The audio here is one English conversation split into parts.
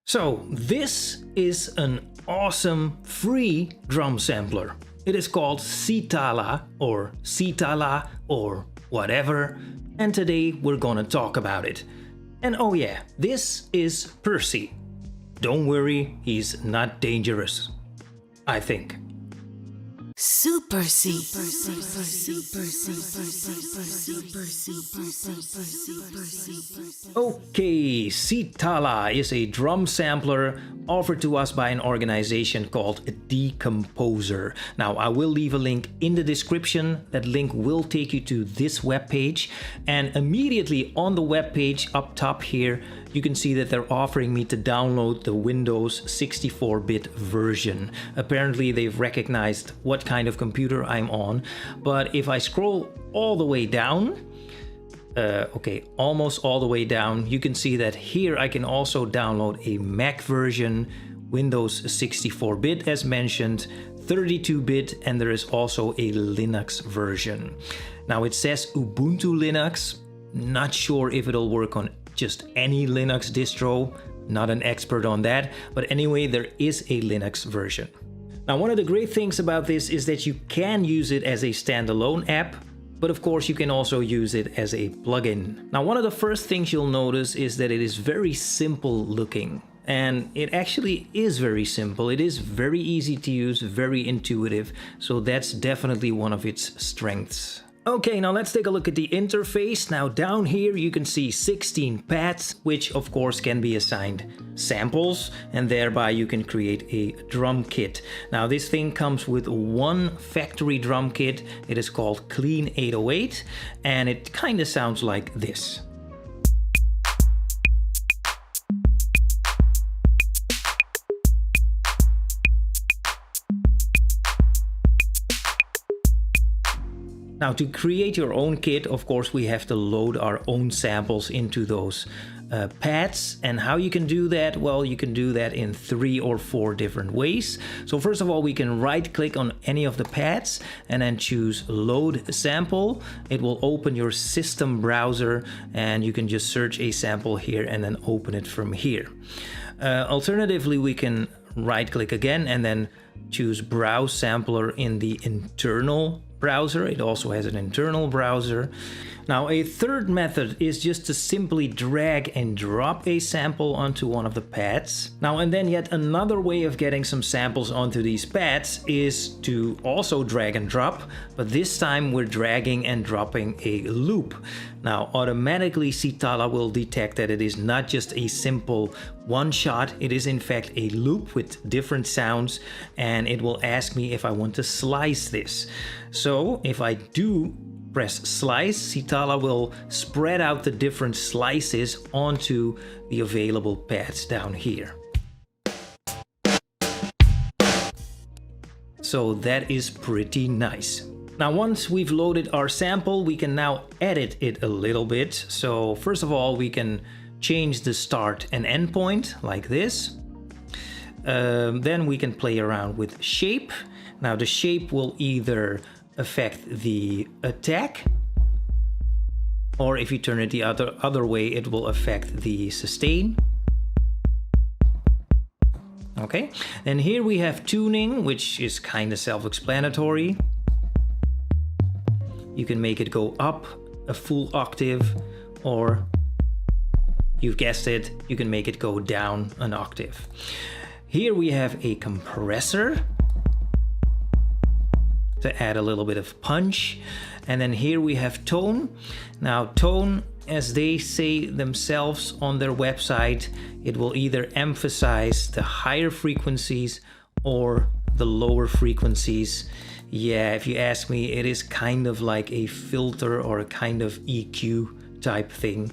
So this is an awesome free drum sampler. It is called Sitala or whatever, and today we're gonna talk about it. And oh yeah, this is Percy. Don't worry, he's not dangerous, I think. Supercy. Okay, Sitala is a drum sampler offered to us by an organization called Decomposer. Now, I will leave a link in the description. That link will take you to this webpage, and immediately on the webpage up top here, you can see that they're offering me to download the Windows 64-bit version. Apparently, they've recognized what kind of computer I'm on, but if I scroll all the way down, almost all the way down, you can see that here I can also download a Mac version, Windows 64-bit as mentioned, 32-bit, and there is also a Linux version. Now it says Ubuntu Linux, not sure if it'll work on just any Linux distro, not an expert on that, but anyway, there is a Linux version. Now, one of the great things about this is that you can use it as a standalone app, but of course you can also use it as a plugin. Now, one of the first things you'll notice is that it is very simple looking. And it actually is very simple. It is very easy to use, very intuitive, so that's definitely one of its strengths. Okay, now let's take a look at the interface. Now down here you can see 16 pads, which of course can be assigned samples, and thereby you can create a drum kit. Now this thing comes with one factory drum kit. It is called Clean 808, and it kind of sounds like this. Now, to create your own kit, of course, we have to load our own samples into those pads. And how you can do that? Well, you can do that in 3 or 4 different ways. So first of all, we can right click on any of the pads and then choose load sample. It will open your system browser and you can just search a sample here and then open it from here. Alternatively, we can right click again and then choose browse sampler in the internal browser. It also has an internal browser. Now, a third method is just to simply drag and drop a sample onto one of the pads. Now, and then yet another way of getting some samples onto these pads is to also drag and drop, but this time we're dragging and dropping a loop. Now, automatically Sitala will detect that it is not just a simple one shot, it is in fact a loop with different sounds, and it will ask me if I want to slice this. So if I do press slice, Sitala will spread out the different slices onto the available pads down here. So that is pretty nice. Now, once we've loaded our sample, we can now edit it a little bit. So first of all, we can change the start and end point like this. Then we can play around with shape. Now the shape will either affect the attack, or if you turn it the other way, it will affect the sustain. Okay, and here we have tuning, which is kind of self-explanatory. You can make it go up a full octave, or you've guessed it, you can make it go down an octave. Here we have a compressor to add a little bit of punch. And then here we have tone. Now tone, as they say themselves on their website, it will either emphasize the higher frequencies or the lower frequencies. Yeah, if you ask me, it is kind of like a filter or a kind of EQ type thing.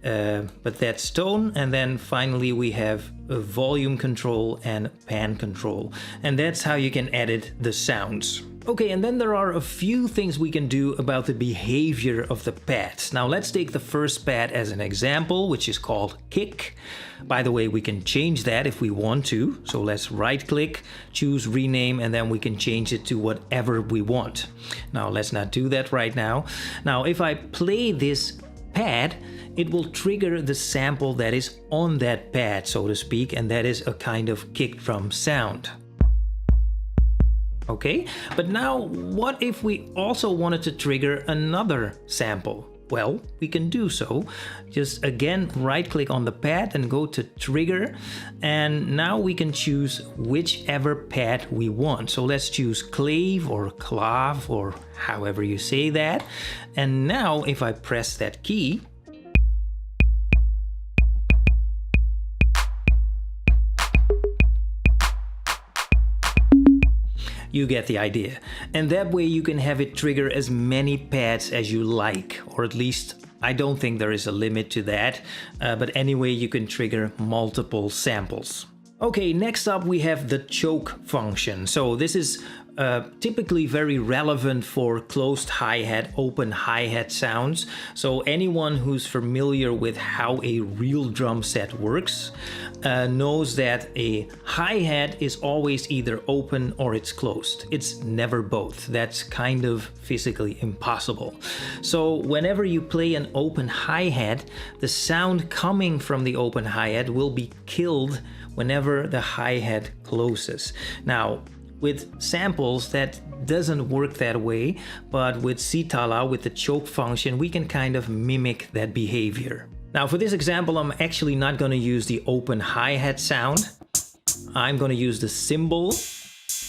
But that's tone. And then finally we have a volume control and pan control. And that's how you can edit the sounds. Okay, and then there are a few things we can do about the behavior of the pads. Now let's take the first pad as an example, which is called kick. By the way, we can change that if we want to. So let's right click, choose rename, and then we can change it to whatever we want. Now let's not do that right now. Now if I play this pad, it will trigger the sample that is on that pad, so to speak, and that is a kind of kick drum sound. Okay, but now what if we also wanted to trigger another sample? Well, we can do so. Just again, right click on the pad and go to trigger. And now we can choose whichever pad we want. So let's choose clave or clav or however you say that. And now if I press that key, you get the idea. And that way you can have it trigger as many pads as you like, or at least I don't think there is a limit to that. But anyway, you can trigger multiple samples. Okay, next up we have the choke function. So this is typically very relevant for closed hi-hat, open hi-hat sounds. So anyone who's familiar with how a real drum set works knows that a hi-hat is always either open or it's closed. It's never both. That's kind of physically impossible. So whenever you play an open hi-hat, the sound coming from the open hi-hat will be killed whenever the hi-hat closes. Now, with samples that doesn't work that way, but with Sitala, with the choke function, we can kind of mimic that behavior. Now for this example, I'm actually not going to use the open hi-hat sound. I'm going to use the cymbal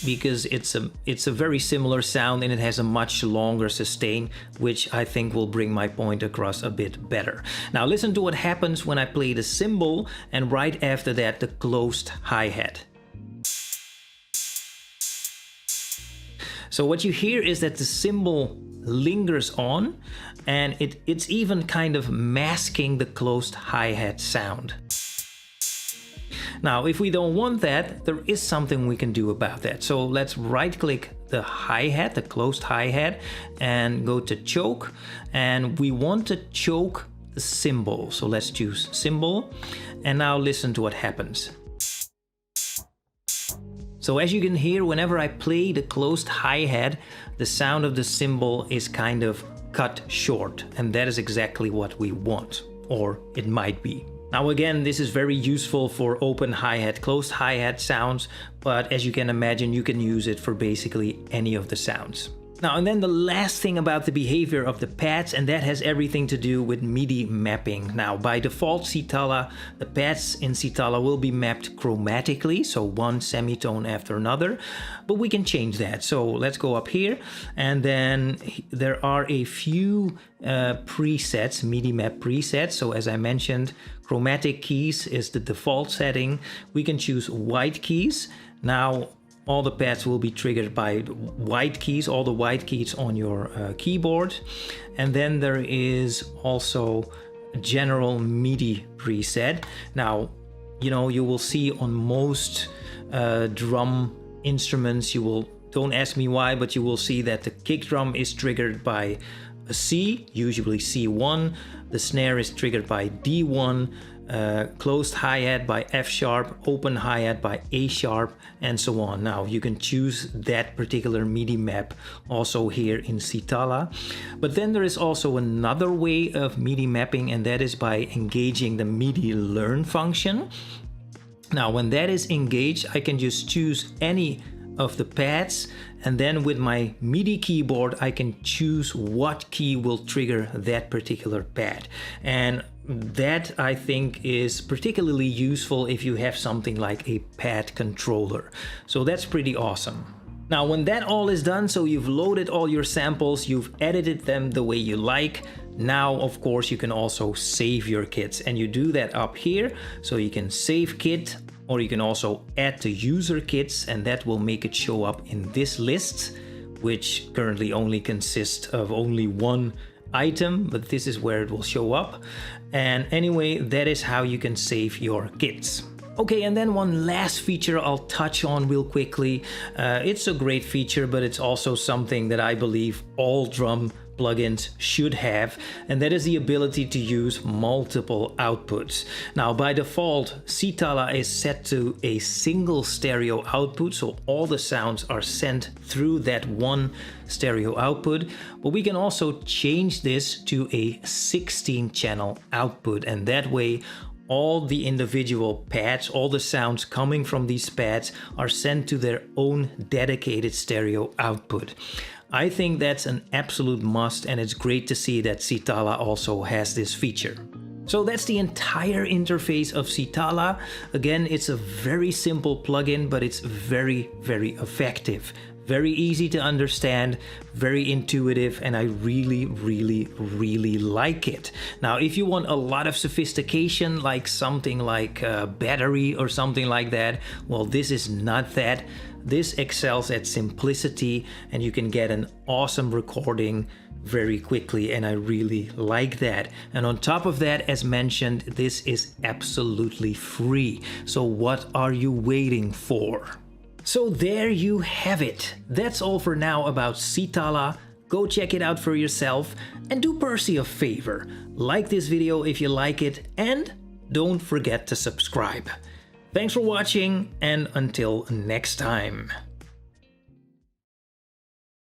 because it's a very similar sound and it has a much longer sustain, which I think will bring my point across a bit better. Now listen to what happens when I play the cymbal and right after that the closed hi-hat. So what you hear is that the cymbal lingers on and it's even kind of masking the closed hi-hat sound. Now, if we don't want that, there is something we can do about that. So let's right click the hi-hat, the closed hi-hat, and go to choke. And we want to choke the cymbal. So let's choose cymbal. And now listen to what happens. So as you can hear, whenever I play the closed hi-hat, the sound of the cymbal is kind of cut short. And that is exactly what we want, or it might be. Now again, this is very useful for open hi-hat, closed hi-hat sounds, but as you can imagine, you can use it for basically any of the sounds. Now, and then the last thing about the behavior of the pads, and that has everything to do with MIDI mapping. Now, by default, Sitala, the pads in Sitala will be mapped chromatically, so one semitone after another, but we can change that. So let's go up here, and then there are a few presets, MIDI map presets. So as I mentioned, chromatic keys is the default setting. We can choose white keys. Now, all the pads will be triggered by white keys, all the white keys on your keyboard. And then there is also a general MIDI preset. Now, you know, you will see on most drum instruments, don't ask me why, but you will see that the kick drum is triggered by a C, usually C1. The snare is triggered by D1. Closed hi-hat by F sharp, open hi-hat by A sharp, and so on. Now you can choose that particular MIDI map also here in Sitala. But then there is also another way of MIDI mapping, and that is by engaging the MIDI learn function. Now when that is engaged, I can just choose any of the pads, and then with my MIDI keyboard I can choose what key will trigger that particular pad. And that I think is particularly useful if you have something like a pad controller. So that's pretty awesome. Now when that all is done, so you've loaded all your samples, you've edited them the way you like, now of course you can also save your kits, and you do that up here. So you can save kit, or you can also add to user kits, and that will make it show up in this list, which currently only consists of only one item, but this is where it will show up. And anyway, that is how you can save your kits. Okay, and then one last feature I'll touch on real quickly. It's a great feature, but it's also something that I believe all drum plugins should have, and that is the ability to use multiple outputs. Now by default, Sitala is set to a single stereo output, so all the sounds are sent through that one stereo output, but we can also change this to a 16 channel output, and that way all the individual pads, all the sounds coming from these pads are sent to their own dedicated stereo output. I think that's an absolute must, and it's great to see that Sitala also has this feature. So that's the entire interface of Sitala. Again, it's a very simple plugin, but it's very, very effective. Very easy to understand, very intuitive, and I really, really, really like it. Now, if you want a lot of sophistication, like something like battery or something like that, well, this is not that. This excels at simplicity, and you can get an awesome recording very quickly, and I really like that. And on top of that, as mentioned, this is absolutely free. So what are you waiting for? So there you have it. That's all for now about Sitala. Go check it out for yourself, and do Percy a favor. Like this video if you like it, and don't forget to subscribe. Thanks for watching, and until next time.